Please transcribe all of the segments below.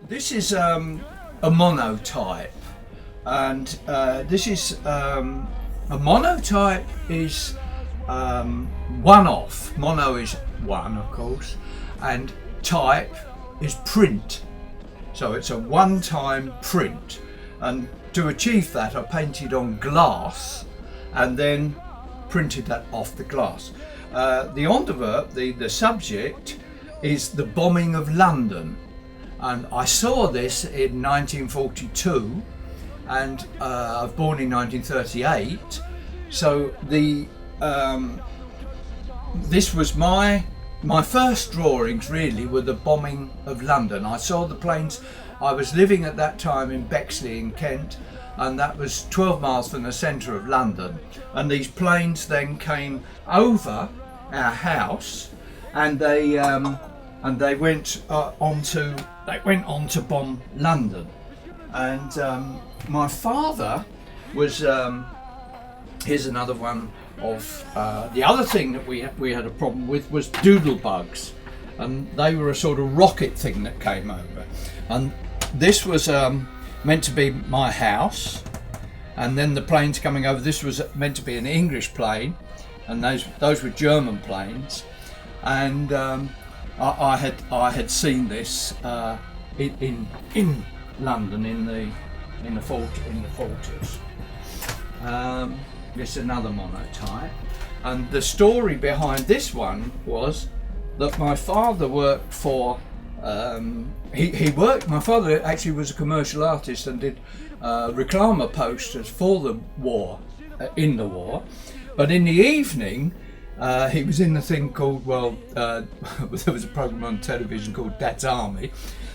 This is a monotype, and this is a monotype is one off. Mono is one, of course, and type is print. So it's a one-time print, and to achieve that I painted on glass and then printed that off the glass. The envelope, the subject, is the bombing of London, and I saw this in 1942, and I was born in 1938. So this was my first drawings really were the bombing of London. I saw the planes. I was living at that time in Bexley in Kent, and that was 12 miles from the centre of London, and these planes then came over our house, and they went on to bomb London. And my father was here's another one of the other thing that we had a problem with was doodle bugs, and they were a sort of rocket thing that came over, and this was meant to be my house, and then the planes coming over, this was meant to be an English plane, and those were German planes, and I had seen this in London in the 40s. This is another monotype, and the story behind this one was that my father worked for my father actually was a commercial artist and did reclama posters for the war, in the war, but in the evening he was in the thing called, there was a program on television called Dad's Army,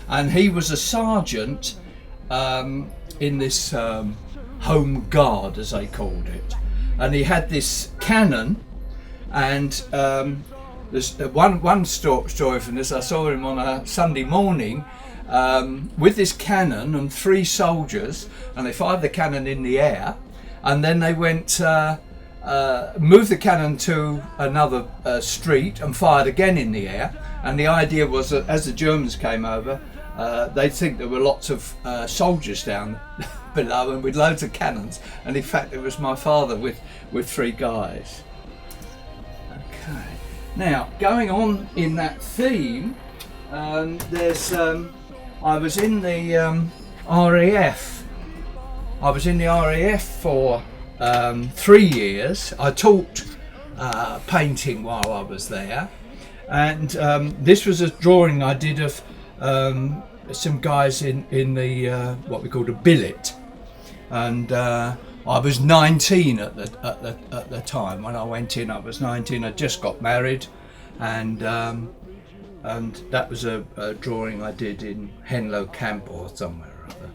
and he was a sergeant in this home guard, as they called it, and he had this cannon, and there's one story from this. I saw him on a Sunday morning with this cannon and 3 soldiers, and they fired the cannon in the air, and then they went moved the cannon to another street and fired again in the air. And the idea was that as the Germans came over, they'd think there were lots of soldiers down below and with loads of cannons, and in fact it was my father with 3 guys. Okay, now going on in that theme, there's I was in the RAF. I was in the RAF for 3 years. I taught painting while I was there, and this was a drawing I did of some guys in the what we called a billet, and I was 19 at the time when I went in. I was 19. I just got married, and that was a drawing I did in Henlow Camp or somewhere or other.